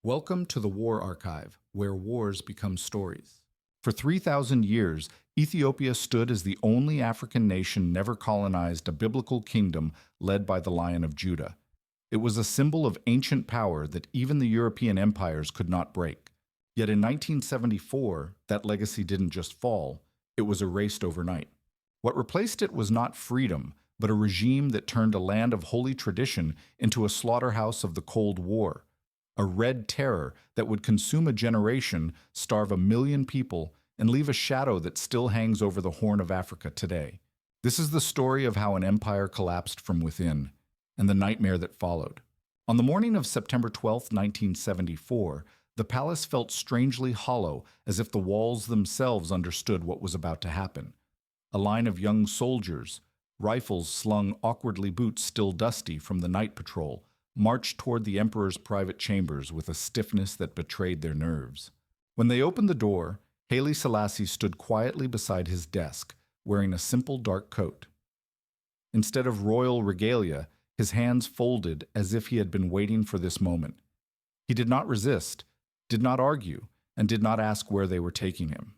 Welcome to the War Archive, where wars become stories. For 3,000 years, Ethiopia stood as the only African nation never colonized a biblical kingdom led by the Lion of Judah. It was a symbol of ancient power that even the European empires could not break. Yet in 1974, that legacy didn't just fall, it was erased overnight. What replaced it was not freedom, but a regime that turned a land of holy tradition into a slaughterhouse of the Cold War. A red terror that would consume a generation, starve 1 million people, and leave a shadow that still hangs over the Horn of Africa today. This is the story of how an empire collapsed from within, and the nightmare that followed. On the morning of September 12, 1974, the palace felt strangely hollow, as if the walls themselves understood what was about to happen. A line of young soldiers, rifles slung awkwardly, boots still dusty from the night patrol, marched toward the emperor's private chambers with a stiffness that betrayed their nerves. When they opened the door, Haile Selassie stood quietly beside his desk, wearing a simple dark coat. Instead of royal regalia, his hands folded as if he had been waiting for this moment. He did not resist, did not argue, and did not ask where they were taking him.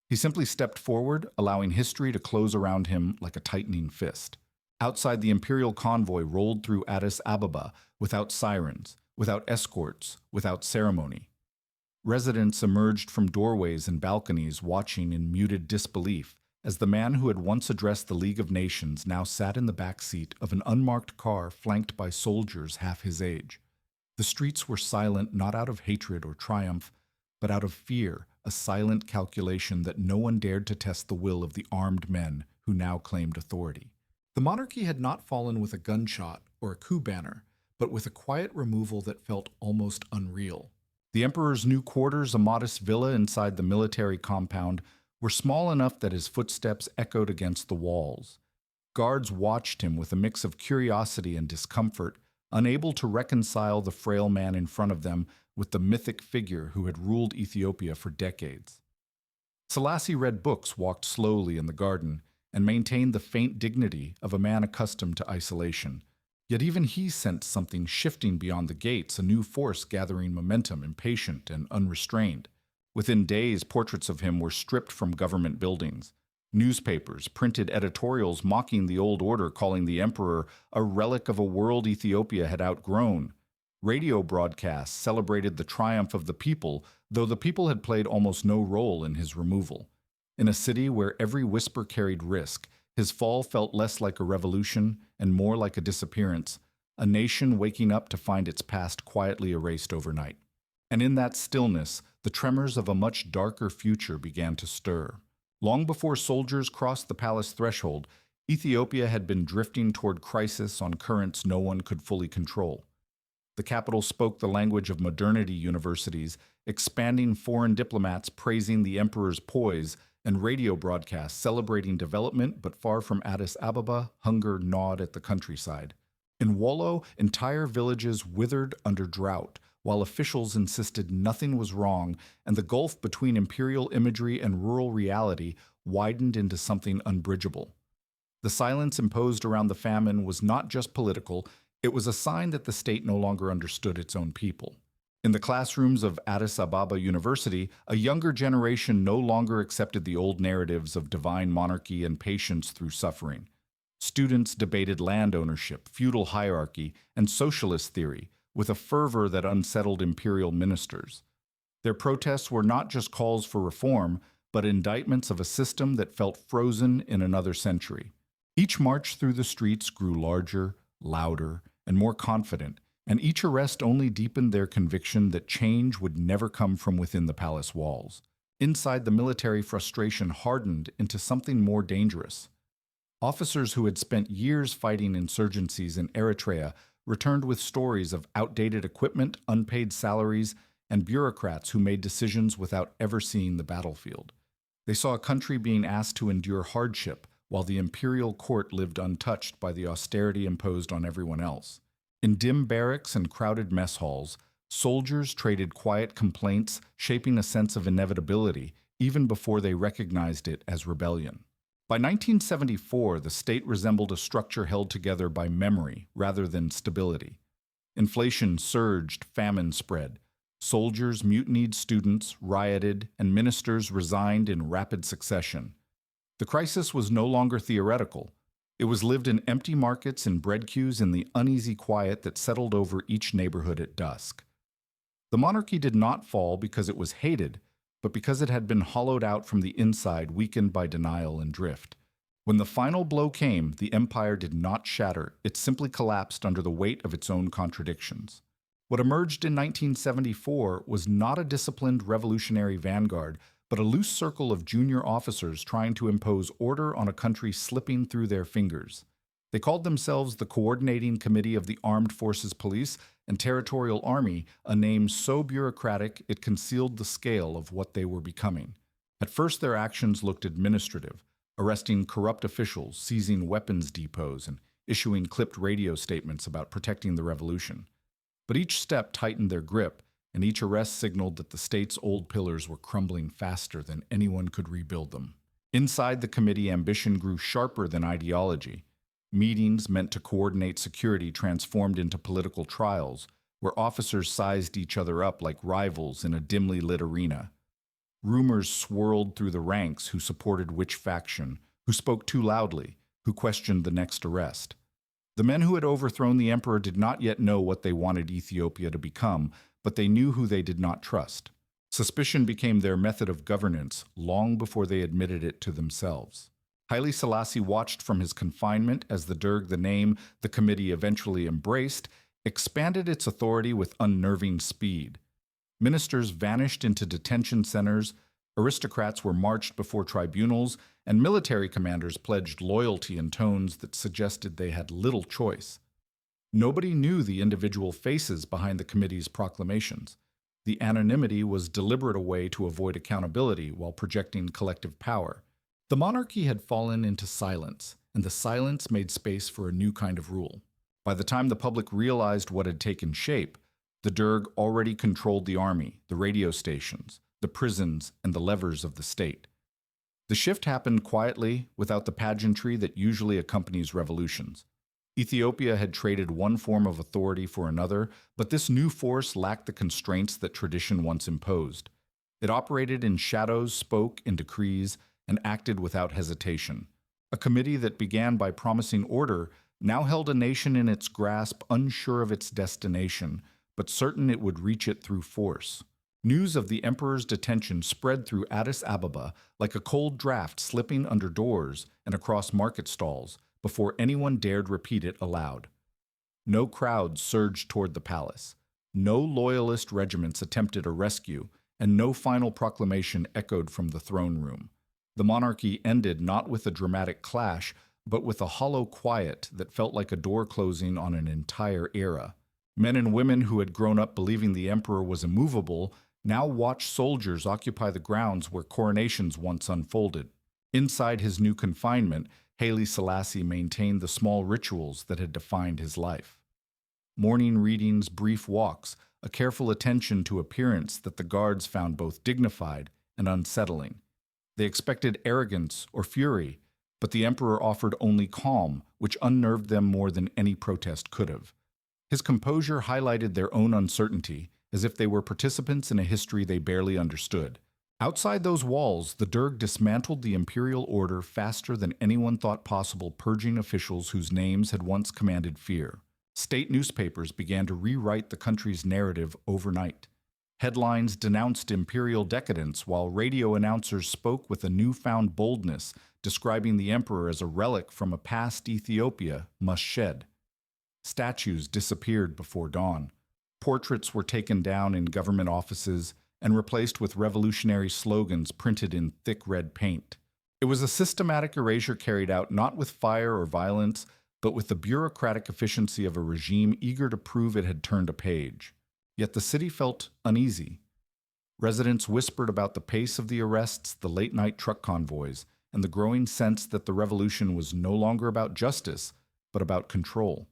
He simply stepped forward, allowing history to close around him like a tightening fist. Outside, the imperial convoy rolled through Addis Ababa without sirens, without escorts, without ceremony. Residents emerged from doorways and balconies, watching in muted disbelief as the man who had once addressed the League of Nations now sat in the back seat of an unmarked car flanked by soldiers half his age. The streets were silent not out of hatred or triumph, but out of fear, a silent calculation that no one dared to test the will of the armed men who now claimed authority. The monarchy had not fallen with a gunshot or a coup banner, but with a quiet removal that felt almost unreal. The emperor's new quarters, a modest villa inside the military compound, were small enough that his footsteps echoed against the walls. Guards watched him with a mix of curiosity and discomfort, unable to reconcile the frail man in front of them with the mythic figure who had ruled Ethiopia for decades. Selassie read books, walked slowly in the garden, and maintained the faint dignity of a man accustomed to isolation. Yet even he sensed something shifting beyond the gates, a new force gathering momentum, impatient and unrestrained. Within days, portraits of him were stripped from government buildings. Newspapers printed editorials mocking the old order, calling the emperor a relic of a world Ethiopia had outgrown. Radio broadcasts celebrated the triumph of the people, though the people had played almost no role in his removal. In a city where every whisper carried risk, his fall felt less like a revolution and more like a disappearance, a nation waking up to find its past quietly erased overnight. And in that stillness, the tremors of a much darker future began to stir. Long before soldiers crossed the palace threshold, Ethiopia had been drifting toward crisis on currents no one could fully control. The capital spoke the language of modernity universities, expanding foreign diplomats praising the emperor's poise, and radio broadcasts celebrating development, but far from Addis Ababa, hunger gnawed at the countryside. In Wollo, entire villages withered under drought, while officials insisted nothing was wrong, and the gulf between imperial imagery and rural reality widened into something unbridgeable. The silence imposed around the famine was not just political, it was a sign that the state no longer understood its own people. In the classrooms of Addis Ababa University, a younger generation no longer accepted the old narratives of divine monarchy and patience through suffering. Students debated land ownership, feudal hierarchy, and socialist theory with a fervor that unsettled imperial ministers. Their protests were not just calls for reform, but indictments of a system that felt frozen in another century. Each march through the streets grew larger, louder, and more confident, and each arrest only deepened their conviction that change would never come from within the palace walls. Inside, the military frustration hardened into something more dangerous. Officers who had spent years fighting insurgencies in Eritrea returned with stories of outdated equipment, unpaid salaries, and bureaucrats who made decisions without ever seeing the battlefield. They saw a country being asked to endure hardship, while the imperial court lived untouched by the austerity imposed on everyone else. In dim barracks and crowded mess halls, soldiers traded quiet complaints, shaping a sense of inevitability even before they recognized it as rebellion. By 1974, the state resembled a structure held together by memory rather than stability. Inflation surged, famine spread. Soldiers mutinied, students rioted, and ministers resigned in rapid succession. The crisis was no longer theoretical. It was lived in empty markets and bread queues in the uneasy quiet that settled over each neighborhood at dusk. The monarchy did not fall because it was hated, but because it had been hollowed out from the inside, weakened by denial and drift. When the final blow came, the empire did not shatter. It simply collapsed under the weight of its own contradictions. What emerged in 1974 was not a disciplined revolutionary vanguard, but a loose circle of junior officers trying to impose order on a country slipping through their fingers. They called themselves the Coordinating Committee of the Armed Forces Police and Territorial Army, a name so bureaucratic it concealed the scale of what they were becoming. At first, their actions looked administrative, arresting corrupt officials, seizing weapons depots, and issuing clipped radio statements about protecting the revolution. But each step tightened their grip, and each arrest signaled that the state's old pillars were crumbling faster than anyone could rebuild them. Inside the committee, ambition grew sharper than ideology. Meetings meant to coordinate security transformed into political trials, where officers sized each other up like rivals in a dimly lit arena. Rumors swirled through the ranks who supported which faction, who spoke too loudly, who questioned the next arrest. The men who had overthrown the emperor did not yet know what they wanted Ethiopia to become, but they knew who they did not trust. Suspicion became their method of governance long before they admitted it to themselves. Haile Selassie watched from his confinement as the Derg, the name the committee eventually embraced, expanded its authority with unnerving speed. Ministers vanished into detention centers, aristocrats were marched before tribunals, and military commanders pledged loyalty in tones that suggested they had little choice. Nobody knew the individual faces behind the committee's proclamations. The anonymity was deliberate, a way to avoid accountability while projecting collective power. The monarchy had fallen into silence, and the silence made space for a new kind of rule. By the time the public realized what had taken shape, the Derg already controlled the army, the radio stations, the prisons, and the levers of the state. The shift happened quietly, without the pageantry that usually accompanies revolutions. Ethiopia had traded one form of authority for another, but this new force lacked the constraints that tradition once imposed. It operated in shadows, spoke in decrees, and acted without hesitation. A committee that began by promising order now held a nation in its grasp, unsure of its destination, but certain it would reach it through force. News of the emperor's detention spread through Addis Ababa like a cold draft slipping under doors and across market stalls before anyone dared repeat it aloud. No crowds surged toward the palace. No loyalist regiments attempted a rescue, and no final proclamation echoed from the throne room. The monarchy ended not with a dramatic clash, but with a hollow quiet that felt like a door closing on an entire era. Men and women who had grown up believing the emperor was immovable now watched soldiers occupy the grounds where coronations once unfolded. Inside his new confinement, Haile Selassie maintained the small rituals that had defined his life. Morning readings, brief walks, a careful attention to appearance that the guards found both dignified and unsettling. They expected arrogance or fury, but the emperor offered only calm, which unnerved them more than any protest could have. His composure highlighted their own uncertainty, as if they were participants in a history they barely understood. Outside those walls, the Derg dismantled the imperial order faster than anyone thought possible, purging officials whose names had once commanded fear. State newspapers began to rewrite the country's narrative overnight. Headlines denounced imperial decadence, while radio announcers spoke with a newfound boldness, describing the emperor as a relic from a past Ethiopia must shed. Statues disappeared before dawn. Portraits were taken down in government offices and replaced with revolutionary slogans printed in thick red paint. It was a systematic erasure carried out not with fire or violence, but with the bureaucratic efficiency of a regime eager to prove it had turned a page. Yet the city felt uneasy. Residents whispered about the pace of the arrests, the late-night truck convoys, and the growing sense that the revolution was no longer about justice, but about control.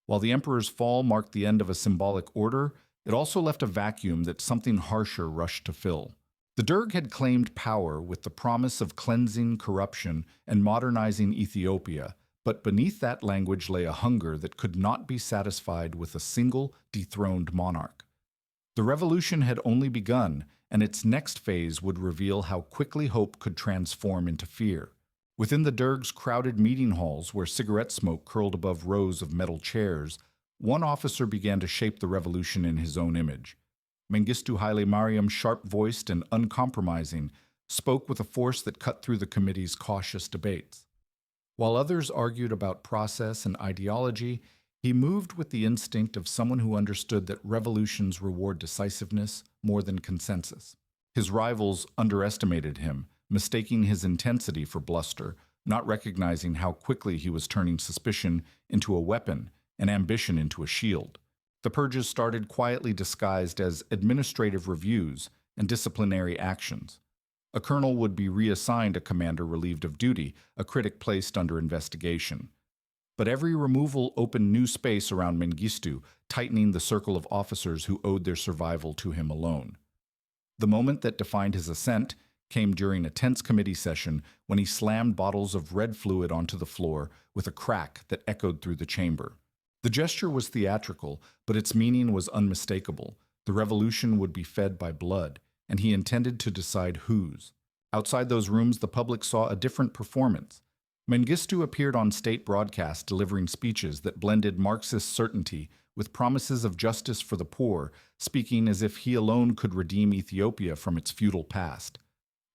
While the emperor's fall marked the end of a symbolic order, it also left a vacuum that something harsher rushed to fill. The Derg had claimed power with the promise of cleansing corruption and modernizing Ethiopia, but beneath that language lay a hunger that could not be satisfied with a single dethroned monarch. The revolution had only begun, and its next phase would reveal how quickly hope could transform into fear. Within the Derg's crowded meeting halls, where cigarette smoke curled above rows of metal chairs, one officer began to shape the revolution in his own image. Mengistu Haile Mariam, sharp-voiced and uncompromising, spoke with a force that cut through the committee's cautious debates. While others argued about process and ideology, he moved with the instinct of someone who understood that revolutions reward decisiveness more than consensus. His rivals underestimated him, mistaking his intensity for bluster, not recognizing how quickly he was turning suspicion into a weapon and ambition into a shield. The purges started quietly disguised as administrative reviews and disciplinary actions. A colonel would be reassigned a commander relieved of duty, a critic placed under investigation. But every removal opened new space around Mengistu, tightening the circle of officers who owed their survival to him alone. The moment that defined his ascent came during a tense committee session when he slammed bottles of red fluid onto the floor with a crack that echoed through the chamber. The gesture was theatrical, but its meaning was unmistakable. The revolution would be fed by blood, and he intended to decide whose. Outside those rooms, the public saw a different performance. Mengistu appeared on state broadcast delivering speeches that blended Marxist certainty with promises of justice for the poor, speaking as if he alone could redeem Ethiopia from its feudal past.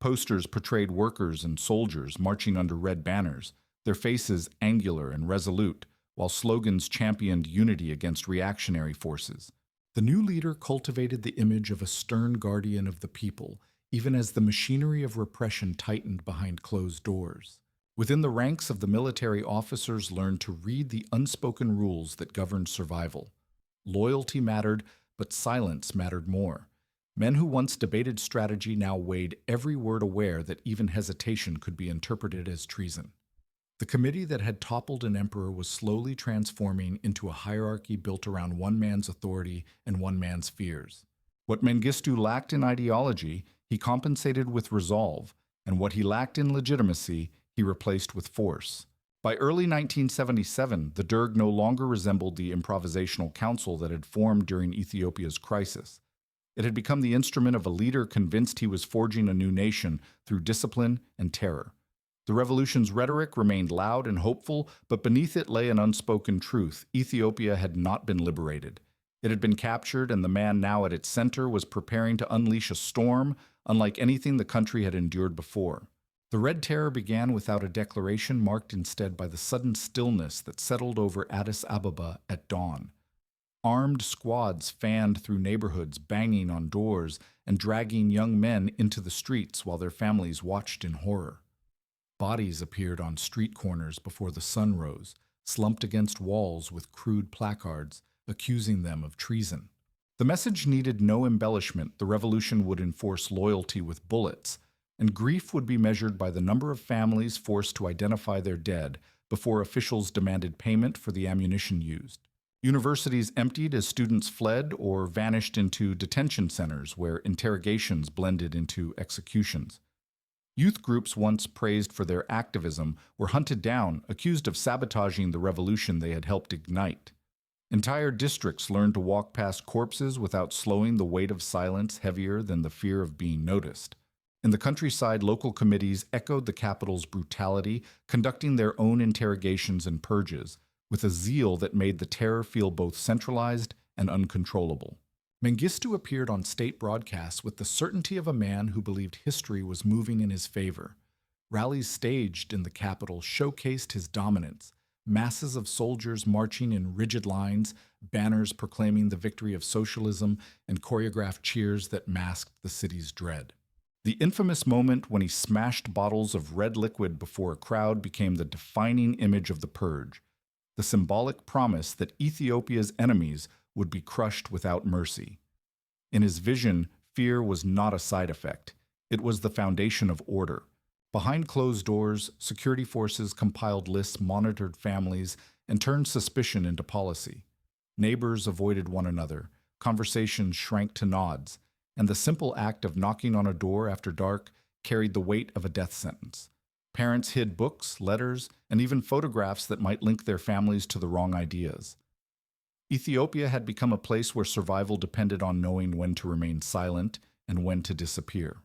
Posters portrayed workers and soldiers marching under red banners, their faces angular and resolute, while slogans championed unity against reactionary forces. The new leader cultivated the image of a stern guardian of the people, even as the machinery of repression tightened behind closed doors. Within the ranks of the military, officers learned to read the unspoken rules that governed survival. Loyalty mattered, but silence mattered more. Men who once debated strategy now weighed every word, aware that even hesitation could be interpreted as treason. The committee that had toppled an emperor was slowly transforming into a hierarchy built around one man's authority and one man's fears. What Mengistu lacked in ideology, he compensated with resolve, and what he lacked in legitimacy, he replaced with force. By early 1977, the Derg no longer resembled the improvisational council that had formed during Ethiopia's crisis. It had become the instrument of a leader convinced he was forging a new nation through discipline and terror. The revolution's rhetoric remained loud and hopeful, but beneath it lay an unspoken truth: Ethiopia had not been liberated. It had been captured, and the man now at its center was preparing to unleash a storm unlike anything the country had endured before. The Red Terror began without a declaration, marked instead by the sudden stillness that settled over Addis Ababa at dawn. Armed squads fanned through neighborhoods, banging on doors and dragging young men into the streets while their families watched in horror. Bodies appeared on street corners before the sun rose, slumped against walls with crude placards accusing them of treason. The message needed no embellishment. The revolution would enforce loyalty with bullets, and grief would be measured by the number of families forced to identify their dead before officials demanded payment for the ammunition used. Universities emptied as students fled or vanished into detention centers where interrogations blended into executions. Youth groups once praised for their activism were hunted down, accused of sabotaging the revolution they had helped ignite. Entire districts learned to walk past corpses without slowing the weight of silence heavier than the fear of being noticed. In the countryside, local committees echoed the capital's brutality, conducting their own interrogations and purges, with a zeal that made the terror feel both centralized and uncontrollable. Mengistu appeared on state broadcasts with the certainty of a man who believed history was moving in his favor. Rallies staged in the capital showcased his dominance, masses of soldiers marching in rigid lines, banners proclaiming the victory of socialism, and choreographed cheers that masked the city's dread. The infamous moment when he smashed bottles of red liquid before a crowd became the defining image of the purge, the symbolic promise that Ethiopia's enemies would be crushed without mercy. In his vision, fear was not a side effect. It was the foundation of order. Behind closed doors, security forces compiled lists, monitored families, and turned suspicion into policy. Neighbors avoided one another, conversations shrank to nods, and the simple act of knocking on a door after dark carried the weight of a death sentence. Parents hid books, letters, and even photographs that might link their families to the wrong ideas. Ethiopia had become a place where survival depended on knowing when to remain silent and when to disappear.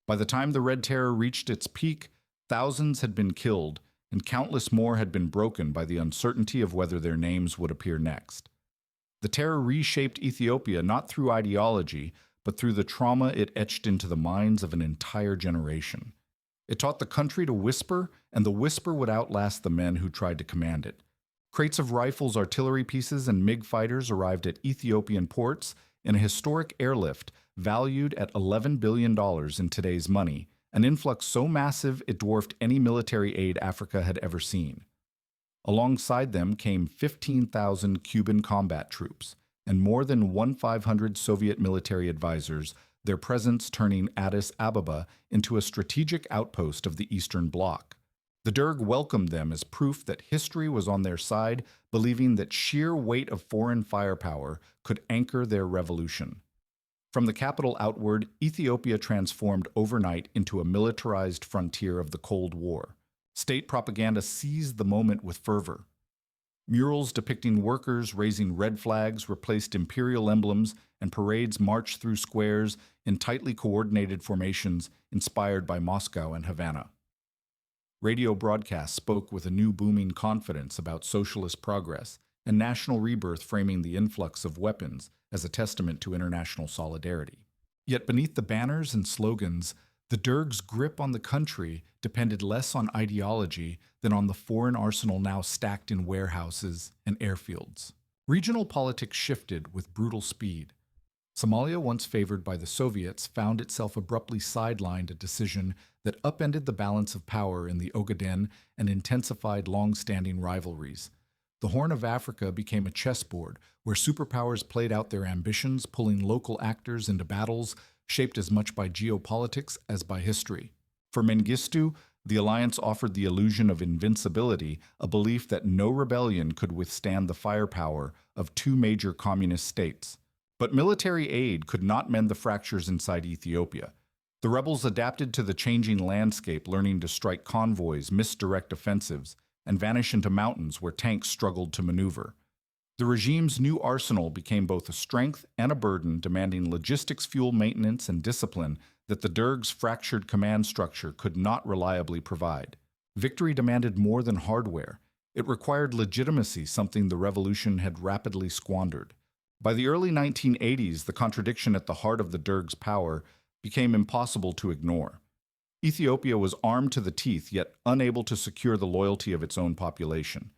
By the time the Red Terror reached its peak, thousands had been killed, and countless more had been broken by the uncertainty of whether their names would appear next. The terror reshaped Ethiopia not through ideology, but through the trauma it etched into the minds of an entire generation. It taught the country to whisper, and the whisper would outlast the men who tried to command it. Crates of rifles, artillery pieces, and MiG fighters arrived at Ethiopian ports in a historic airlift valued at $11 billion in today's money, an influx so massive it dwarfed any military aid Africa had ever seen. Alongside them came 15,000 Cuban combat troops and more than 1,500 Soviet military advisors, their presence turning Addis Ababa into a strategic outpost of the Eastern Bloc. The Derg welcomed them as proof that history was on their side, believing that sheer weight of foreign firepower could anchor their revolution. From the capital outward, Ethiopia transformed overnight into a militarized frontier of the Cold War. State propaganda seized the moment with fervor. Murals depicting workers raising red flags replaced imperial emblems, and parades marched through squares in tightly coordinated formations inspired by Moscow and Havana. Radio broadcasts spoke with a new booming confidence about socialist progress and national rebirth, framing the influx of weapons as a testament to international solidarity. Yet beneath the banners and slogans, the Derg's grip on the country depended less on ideology than on the foreign arsenal now stacked in warehouses and airfields. Regional politics shifted with brutal speed. Somalia, once favored by the Soviets, found itself abruptly sidelined, a decision that upended the balance of power in the Ogaden and intensified long-standing rivalries. The Horn of Africa became a chessboard where superpowers played out their ambitions, pulling local actors into battles shaped as much by geopolitics as by history. For Mengistu, the alliance offered the illusion of invincibility, a belief that no rebellion could withstand the firepower of two major communist states. But military aid could not mend the fractures inside Ethiopia. The rebels adapted to the changing landscape, learning to strike convoys, misdirect offensives, and vanish into mountains where tanks struggled to maneuver. The regime's new arsenal became both a strength and a burden, demanding logistics, fuel maintenance, and discipline that the Derg's fractured command structure could not reliably provide. Victory demanded more than hardware. It required legitimacy, something the revolution had rapidly squandered. By the early 1980s, the contradiction at the heart of the Derg's power became impossible to ignore. Ethiopia was armed to the teeth, yet unable to secure the loyalty of its own population.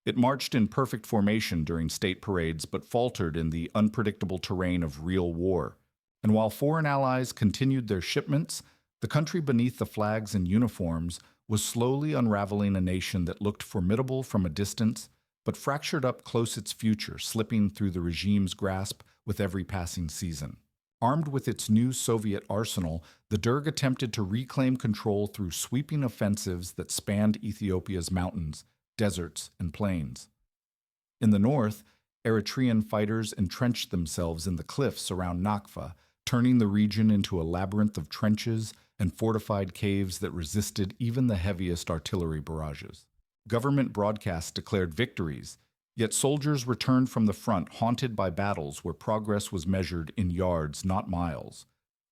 It marched in perfect formation during state parades, but faltered in the unpredictable terrain of real war. And while foreign allies continued their shipments, the country beneath the flags and uniforms was slowly unraveling, a nation that looked formidable from a distance, but fractured up close its future, slipping through the regime's grasp with every passing season. Armed with its new Soviet arsenal, the Derg attempted to reclaim control through sweeping offensives that spanned Ethiopia's mountains, deserts, and plains. In the north, Eritrean fighters entrenched themselves in the cliffs around Nakfa, turning the region into a labyrinth of trenches and fortified caves that resisted even the heaviest artillery barrages. Government broadcasts declared victories, yet soldiers returned from the front haunted by battles where progress was measured in yards, not miles.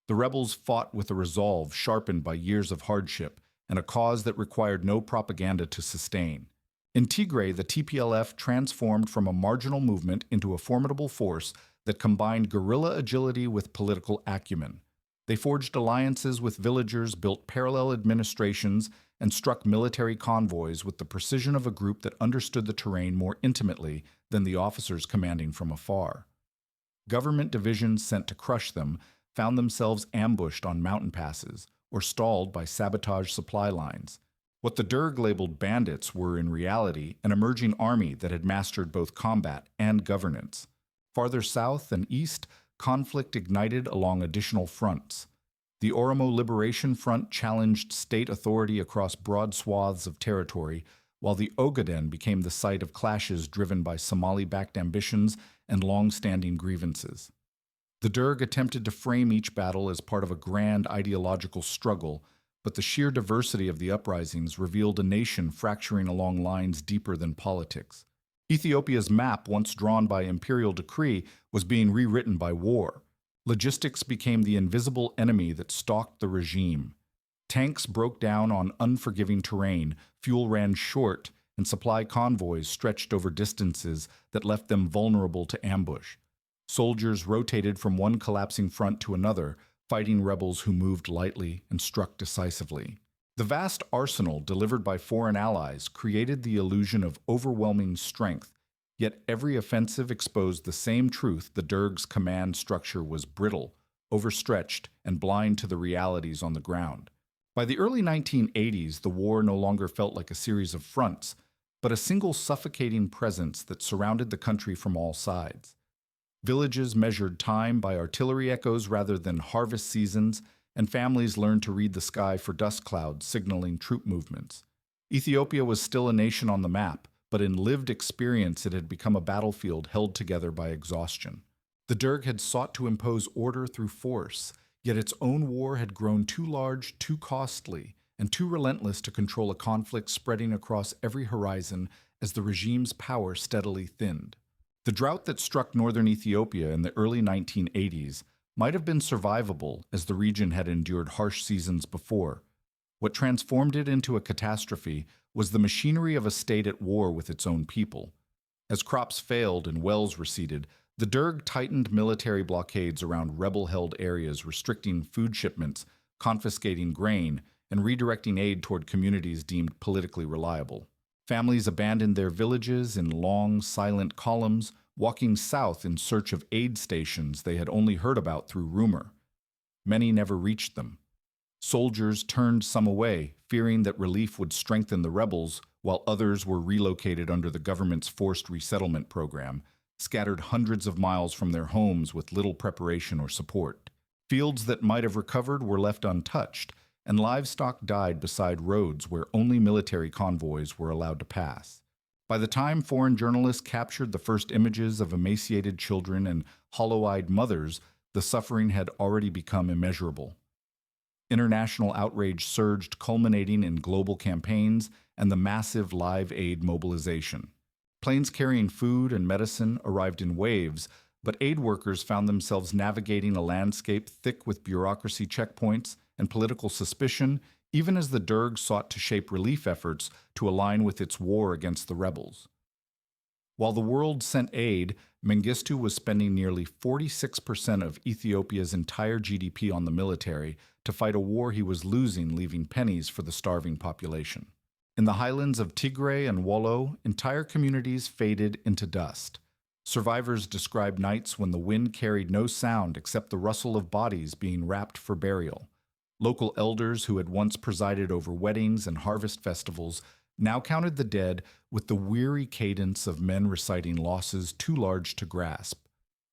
The rebels fought with a resolve sharpened by years of hardship and a cause that required no propaganda to sustain. In Tigray, the TPLF transformed from a marginal movement into a formidable force that combined guerrilla agility with political acumen. They forged alliances with villagers, built parallel administrations, and struck military convoys with the precision of a group that understood the terrain more intimately than the officers commanding from afar. Government divisions sent to crush them found themselves ambushed on mountain passes or stalled by sabotage supply lines. What the Derg labeled bandits were in reality an emerging army that had mastered both combat and governance. Farther south and east, conflict ignited along additional fronts. The Oromo Liberation Front challenged state authority across broad swaths of territory, while the Ogaden became the site of clashes driven by Somali-backed ambitions and long-standing grievances. The Derg attempted to frame each battle as part of a grand ideological struggle, but the sheer diversity of the uprisings revealed a nation fracturing along lines deeper than politics. Ethiopia's map, once drawn by imperial decree, was being rewritten by war. Logistics became the invisible enemy that stalked the regime. Tanks broke down on unforgiving terrain, fuel ran short, and supply convoys stretched over distances that left them vulnerable to ambush. Soldiers rotated from one collapsing front to another, fighting rebels who moved lightly and struck decisively. The vast arsenal delivered by foreign allies created the illusion of overwhelming strength, yet every offensive exposed the same truth: the Derg's command structure was brittle, overstretched, and blind to the realities on the ground. By the early 1980s, the war no longer felt like a series of fronts, but a single suffocating presence that surrounded the country from all sides. Villages measured time by artillery echoes rather than harvest seasons, and families learned to read the sky for dust clouds signaling troop movements. Ethiopia was still a nation on the map, but in lived experience it had become a battlefield held together by exhaustion. The Derg had sought to impose order through force, yet its own war had grown too large, too costly, and too relentless to control a conflict spreading across every horizon as the regime's power steadily thinned. The drought that struck northern Ethiopia in the early 1980s might have been survivable, as the region had endured harsh seasons before. What transformed it into a catastrophe was the machinery of a state at war with its own people. As crops failed and wells receded, the Derg tightened military blockades around rebel-held areas, restricting food shipments, confiscating grain, and redirecting aid toward communities deemed politically reliable. Families abandoned their villages in long, silent columns, walking south in search of aid stations they had only heard about through rumor. Many never reached them. Soldiers turned some away, fearing that relief would strengthen the rebels, while others were relocated under the government's forced resettlement program, scattered hundreds of miles from their homes with little preparation or support. Fields that might have recovered were left untouched, and livestock died beside roads where only military convoys were allowed to pass. By the time foreign journalists captured the first images of emaciated children and hollow-eyed mothers, the suffering had already become immeasurable. International outrage surged, culminating in global campaigns and the massive Live Aid mobilization. Planes carrying food and medicine arrived in waves, but aid workers found themselves navigating a landscape thick with bureaucracy checkpoints and political suspicion, even as the Derg sought to shape relief efforts to align with its war against the rebels. While the world sent aid, Mengistu was spending nearly 46% of Ethiopia's entire GDP on the military to fight a war he was losing, leaving pennies for the starving population. In the highlands of Tigray and Wollo, entire communities faded into dust. Survivors described nights when the wind carried no sound except the rustle of bodies being wrapped for burial. Local elders who had once presided over weddings and harvest festivals now counted the dead with the weary cadence of men reciting losses too large to grasp.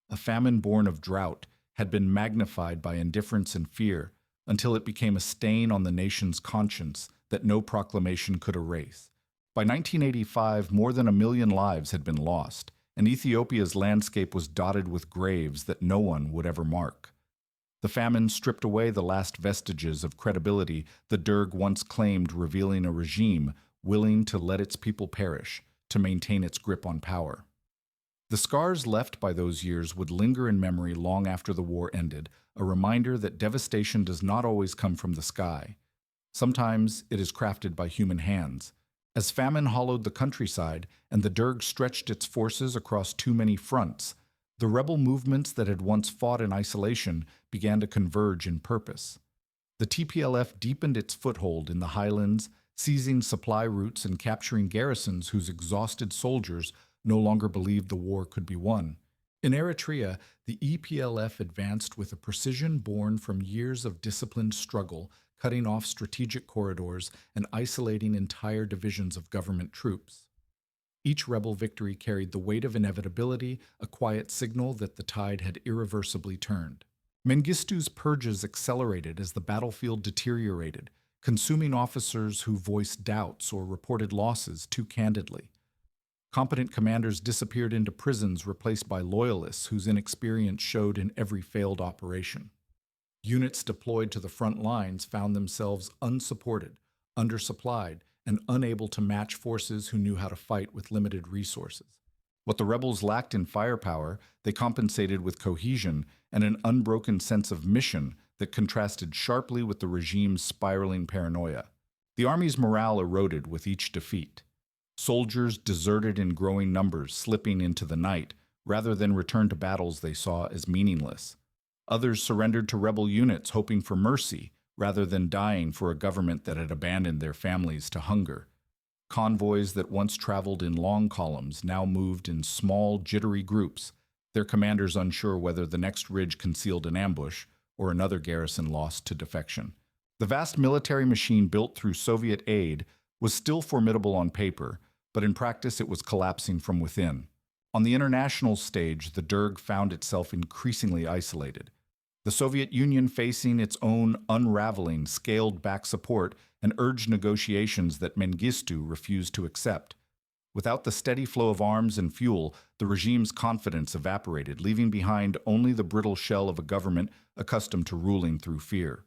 A famine born of drought had been magnified by indifference and fear until it became a stain on the nation's conscience that no proclamation could erase. By 1985, more than 1 million lives had been lost, and Ethiopia's landscape was dotted with graves that no one would ever mark. The famine stripped away the last vestiges of credibility the Derg once claimed, revealing a regime willing to let its people perish to maintain its grip on power. The scars left by those years would linger in memory long after the war ended, a reminder that devastation does not always come from the sky. Sometimes it is crafted by human hands. As famine hollowed the countryside and the Derg stretched its forces across too many fronts, the rebel movements that had once fought in isolation began to converge in purpose. The TPLF deepened its foothold in the highlands, seizing supply routes and capturing garrisons whose exhausted soldiers no longer believed the war could be won. In Eritrea, the EPLF advanced with a precision born from years of disciplined struggle, cutting off strategic corridors and isolating entire divisions of government troops. Each rebel victory carried the weight of inevitability, a quiet signal that the tide had irreversibly turned. Mengistu's purges accelerated as the battlefield deteriorated, consuming officers who voiced doubts or reported losses too candidly. Competent commanders disappeared into prisons, replaced by loyalists whose inexperience showed in every failed operation. Units deployed to the front lines found themselves unsupported, undersupplied, and unable to match forces who knew how to fight with limited resources. What the rebels lacked in firepower, they compensated with cohesion and an unbroken sense of mission that contrasted sharply with the regime's spiraling paranoia. The army's morale eroded with each defeat. Soldiers deserted in growing numbers, slipping into the night, rather than return to battles they saw as meaningless. Others surrendered to rebel units, hoping for mercy, rather than dying for a government that had abandoned their families to hunger. Convoys that once traveled in long columns now moved in small, jittery groups, their commanders unsure whether the next ridge concealed an ambush or another garrison lost to defection. The vast military machine built through Soviet aid was still formidable on paper, but in practice it was collapsing from within. On the international stage, the Derg found itself increasingly isolated. The Soviet Union, facing its own unraveling, scaled back support and urged negotiations that Mengistu refused to accept. Without the steady flow of arms and fuel, the regime's confidence evaporated, leaving behind only the brittle shell of a government accustomed to ruling through fear.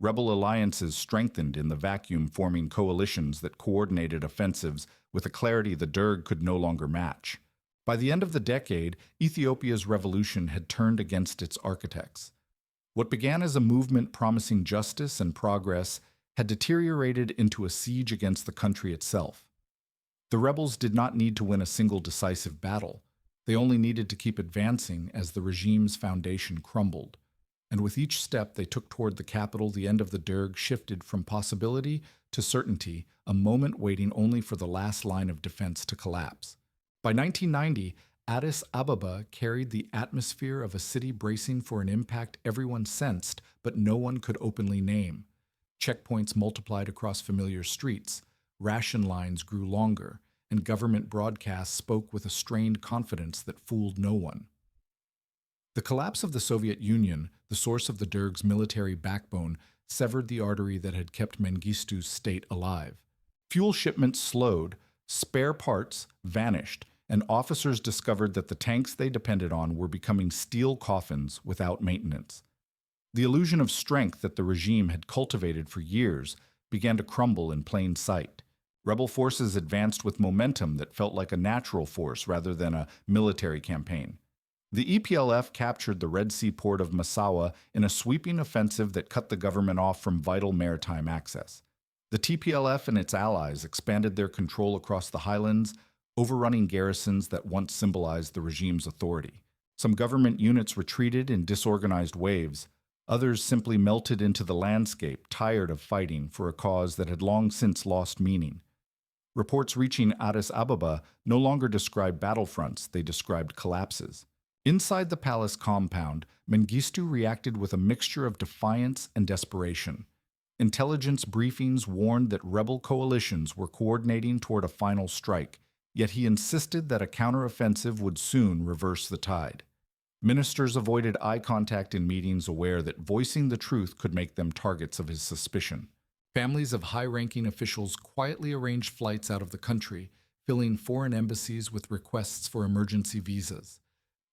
Rebel alliances strengthened in the vacuum, forming coalitions that coordinated offensives with a clarity the Derg could no longer match. By the end of the decade, Ethiopia's revolution had turned against its architects. What began as a movement promising justice and progress had deteriorated into a siege against the country itself. The rebels did not need to win a single decisive battle. They only needed to keep advancing as the regime's foundation crumbled. And with each step they took toward the capital, the end of the Derg shifted from possibility to certainty, a moment waiting only for the last line of defense to collapse. By 1990, Addis Ababa carried the atmosphere of a city bracing for an impact everyone sensed, but no one could openly name. Checkpoints multiplied across familiar streets, ration lines grew longer, and government broadcasts spoke with a strained confidence that fooled no one. The collapse of the Soviet Union, the source of the Derg's military backbone, severed the artery that had kept Mengistu's state alive. Fuel shipments slowed, spare parts vanished, and officers discovered that the tanks they depended on were becoming steel coffins without maintenance. The illusion of strength that the regime had cultivated for years began to crumble in plain sight. Rebel forces advanced with momentum that felt like a natural force rather than a military campaign. The EPLF captured the Red Sea port of Massawa in a sweeping offensive that cut the government off from vital maritime access. The TPLF and its allies expanded their control across the highlands, overrunning garrisons that once symbolized the regime's authority. Some government units retreated in disorganized waves. Others simply melted into the landscape, tired of fighting for a cause that had long since lost meaning. Reports reaching Addis Ababa no longer described battlefronts, they described collapses. Inside the palace compound, Mengistu reacted with a mixture of defiance and desperation. Intelligence briefings warned that rebel coalitions were coordinating toward a final strike, yet he insisted that a counteroffensive would soon reverse the tide. Ministers avoided eye contact in meetings, aware that voicing the truth could make them targets of his suspicion. Families of high-ranking officials quietly arranged flights out of the country, filling foreign embassies with requests for emergency visas.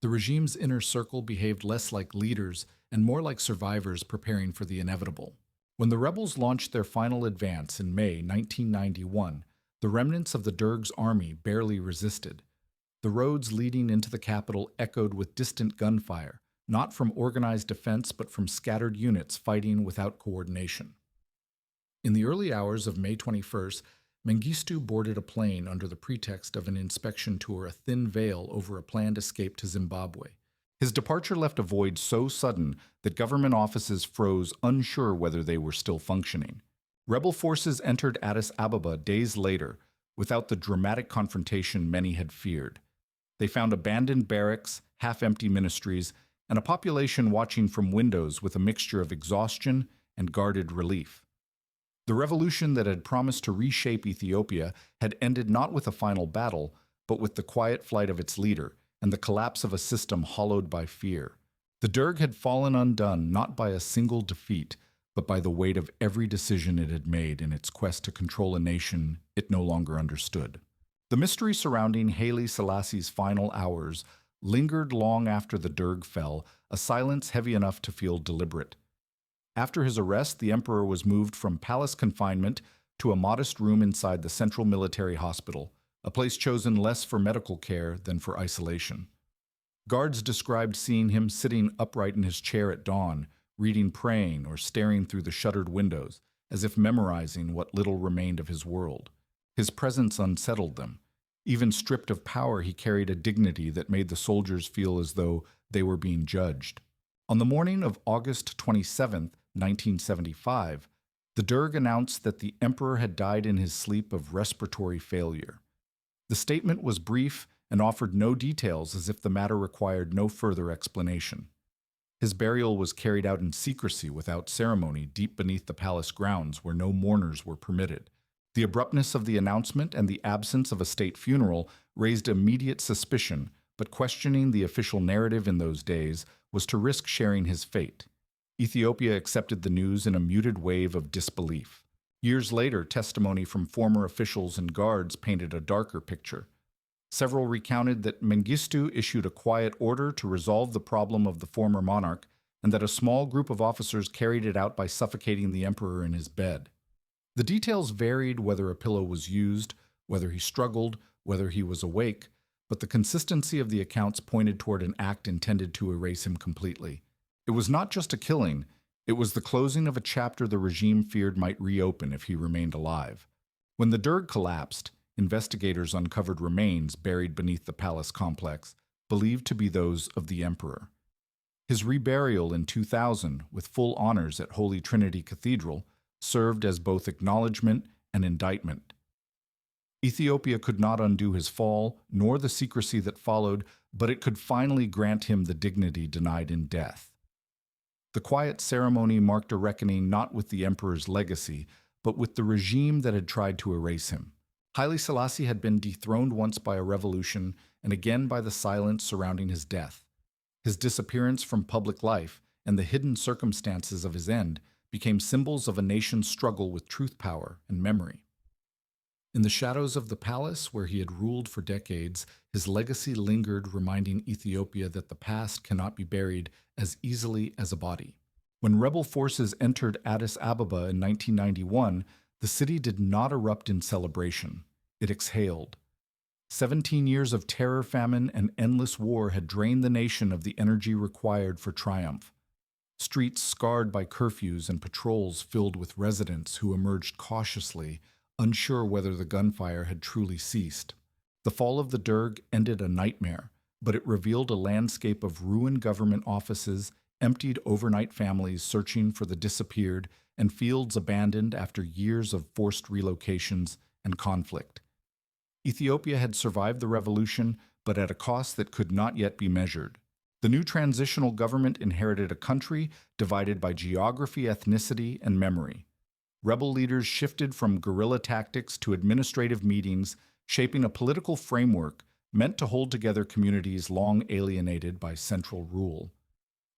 The regime's inner circle behaved less like leaders and more like survivors preparing for the inevitable. When the rebels launched their final advance in May 1991, the remnants of the Derg's army barely resisted. The roads leading into the capital echoed with distant gunfire, not from organized defense but from scattered units fighting without coordination. In the early hours of May 21st, Mengistu boarded a plane under the pretext of an inspection tour, a thin veil over a planned escape to Zimbabwe. His departure left a void so sudden that government offices froze, unsure whether they were still functioning. Rebel forces entered Addis Ababa days later, without the dramatic confrontation many had feared. They found abandoned barracks, half-empty ministries, and a population watching from windows with a mixture of exhaustion and guarded relief. The revolution that had promised to reshape Ethiopia had ended not with a final battle, but with the quiet flight of its leader and the collapse of a system hollowed by fear. The Derg had fallen undone not by a single defeat, but by the weight of every decision it had made in its quest to control a nation it no longer understood. The mystery surrounding Haile Selassie's final hours lingered long after the Derg fell, a silence heavy enough to feel deliberate. After his arrest, the emperor was moved from palace confinement to a modest room inside the Central Military Hospital, a place chosen less for medical care than for isolation. Guards described seeing him sitting upright in his chair at dawn, reading, praying, or staring through the shuttered windows, as if memorizing what little remained of his world. His presence unsettled them. Even stripped of power, he carried a dignity that made the soldiers feel as though they were being judged. On the morning of August 27, 1975, the Derg announced that the emperor had died in his sleep of respiratory failure. The statement was brief and offered no details, as if the matter required no further explanation. His burial was carried out in secrecy without ceremony deep beneath the palace grounds where no mourners were permitted. The abruptness of the announcement and the absence of a state funeral raised immediate suspicion, but questioning the official narrative in those days was to risk sharing his fate. Ethiopia accepted the news in a muted wave of disbelief. Years later, testimony from former officials and guards painted a darker picture. Several recounted that Mengistu issued a quiet order to resolve the problem of the former monarch, and that a small group of officers carried it out by suffocating the emperor in his bed. The details varied whether a pillow was used, whether he struggled, whether he was awake, but the consistency of the accounts pointed toward an act intended to erase him completely. It was not just a killing, it was the closing of a chapter the regime feared might reopen if he remained alive. When the Derg collapsed, investigators uncovered remains buried beneath the palace complex, believed to be those of the emperor. His reburial in 2000, with full honors at Holy Trinity Cathedral, served as both acknowledgement and indictment. Ethiopia could not undo his fall, nor the secrecy that followed, but it could finally grant him the dignity denied in death. The quiet ceremony marked a reckoning not with the emperor's legacy, but with the regime that had tried to erase him. Haile Selassie had been dethroned once by a revolution and again by the silence surrounding his death. His disappearance from public life and the hidden circumstances of his end became symbols of a nation's struggle with truth, power, and memory. In the shadows of the palace, where he had ruled for decades, his legacy lingered, reminding Ethiopia that the past cannot be buried as easily as a body. When rebel forces entered Addis Ababa in 1991, the city did not erupt in celebration. It exhaled. 17 years of terror, famine, and endless war had drained the nation of the energy required for triumph. Streets scarred by curfews and patrols filled with residents who emerged cautiously, unsure whether the gunfire had truly ceased. The fall of the Derg ended a nightmare, but it revealed a landscape of ruined government offices, emptied overnight families searching for the disappeared, and fields abandoned after years of forced relocations and conflict. Ethiopia had survived the revolution, but at a cost that could not yet be measured. The new transitional government inherited a country divided by geography, ethnicity, and memory. Rebel leaders shifted from guerrilla tactics to administrative meetings, shaping a political framework meant to hold together communities long alienated by central rule.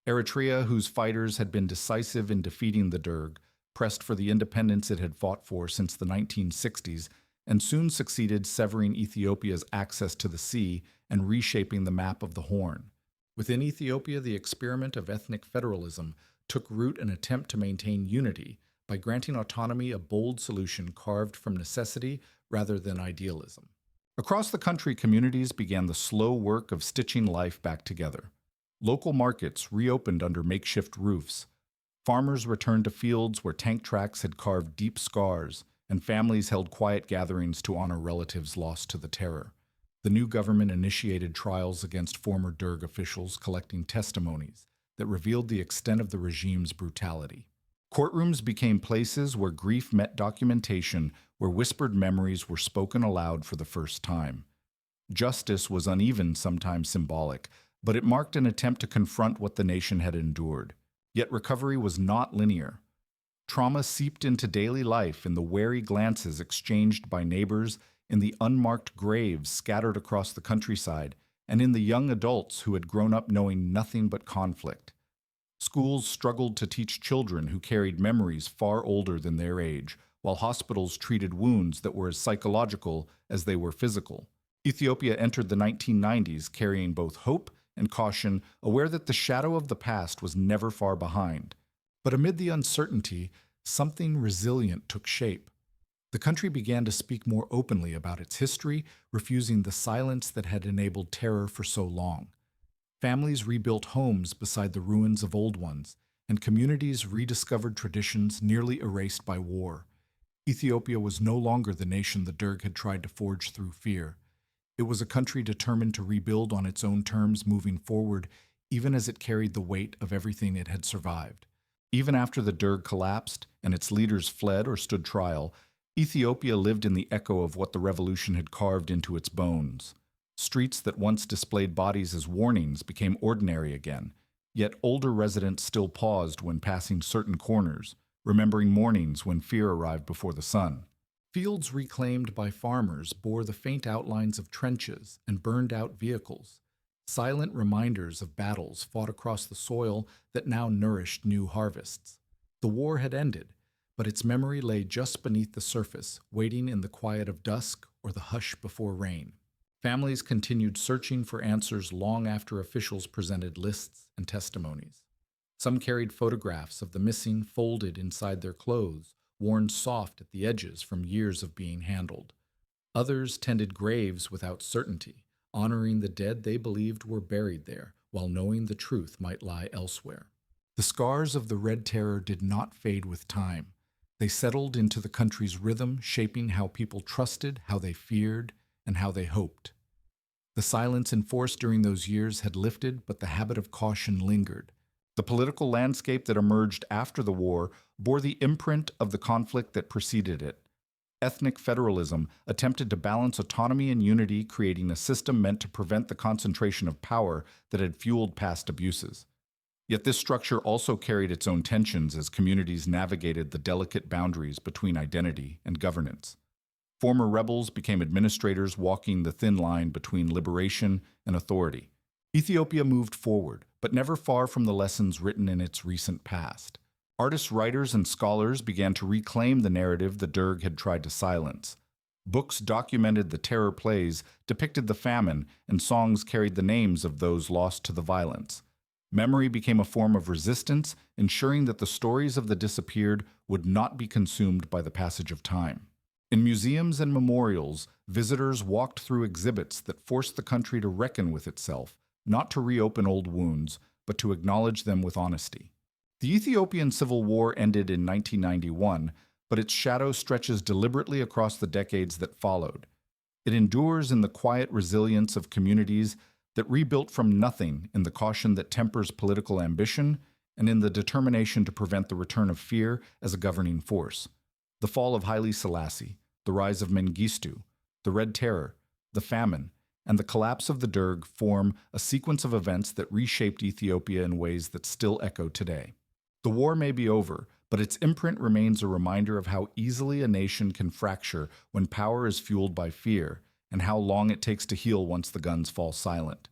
Eritrea, whose fighters had been decisive in defeating the Derg, pressed for the independence it had fought for since the 1960s, and soon succeeded severing Ethiopia's access to the sea and reshaping the map of the Horn. Within Ethiopia, the experiment of ethnic federalism took root, an attempt to maintain unity by granting autonomy, a bold solution carved from necessity rather than idealism. Across the country, communities began the slow work of stitching life back together. Local markets reopened under makeshift roofs. Farmers returned to fields where tank tracks had carved deep scars, and families held quiet gatherings to honor relatives lost to the terror. The new government initiated trials against former Derg officials, collecting testimonies that revealed the extent of the regime's brutality. Courtrooms became places where grief met documentation, where whispered memories were spoken aloud for the first time. Justice was uneven, sometimes symbolic, but it marked an attempt to confront what the nation had endured. Yet recovery was not linear. Trauma seeped into daily life in the wary glances exchanged by neighbors, in the unmarked graves scattered across the countryside, and in the young adults who had grown up knowing nothing but conflict. Schools struggled to teach children who carried memories far older than their age, while hospitals treated wounds that were as psychological as they were physical. Ethiopia entered the 1990s carrying both hope and caution, aware that the shadow of the past was never far behind. But amid the uncertainty, something resilient took shape. The country began to speak more openly about its history, refusing the silence that had enabled terror for so long. Families rebuilt homes beside the ruins of old ones, and communities rediscovered traditions nearly erased by war. Ethiopia was no longer the nation the Derg had tried to forge through fear. It was a country determined to rebuild on its own terms moving forward, even as it carried the weight of everything it had survived. Even after the Derg collapsed and its leaders fled or stood trial, Ethiopia lived in the echo of what the revolution had carved into its bones. Streets that once displayed bodies as warnings became ordinary again, yet older residents still paused when passing certain corners, remembering mornings when fear arrived before the sun. Fields reclaimed by farmers bore the faint outlines of trenches and burned-out vehicles, silent reminders of battles fought across the soil that now nourished new harvests. The war had ended, but its memory lay just beneath the surface, waiting in the quiet of dusk or the hush before rain. Families continued searching for answers long after officials presented lists and testimonies. Some carried photographs of the missing folded inside their clothes, worn soft at the edges from years of being handled. Others tended graves without certainty, honoring the dead they believed were buried there, while knowing the truth might lie elsewhere. The scars of the Red Terror did not fade with time. They settled into the country's rhythm, shaping how people trusted, how they feared, and how they hoped. The silence enforced during those years had lifted, but the habit of caution lingered. The political landscape that emerged after the war bore the imprint of the conflict that preceded it. Ethnic federalism attempted to balance autonomy and unity, creating a system meant to prevent the concentration of power that had fueled past abuses. Yet this structure also carried its own tensions as communities navigated the delicate boundaries between identity and governance. Former rebels became administrators, walking the thin line between liberation and authority. Ethiopia moved forward, but never far from the lessons written in its recent past. Artists, writers, and scholars began to reclaim the narrative the Derg had tried to silence. Books documented the terror plays, depicted the famine, and songs carried the names of those lost to the violence. Memory became a form of resistance, ensuring that the stories of the disappeared would not be consumed by the passage of time. In museums and memorials, visitors walked through exhibits that forced the country to reckon with itself, not to reopen old wounds, but to acknowledge them with honesty. The Ethiopian Civil War ended in 1991, but its shadow stretches deliberately across the decades that followed. It endures in the quiet resilience of communities that rebuilt from nothing, in the caution that tempers political ambition, and in the determination to prevent the return of fear as a governing force. The fall of Haile Selassie, the rise of Mengistu, the Red Terror, the famine, and the collapse of the Derg form a sequence of events that reshaped Ethiopia in ways that still echo today. The war may be over, but its imprint remains a reminder of how easily a nation can fracture when power is fueled by fear, and how long it takes to heal once the guns fall silent.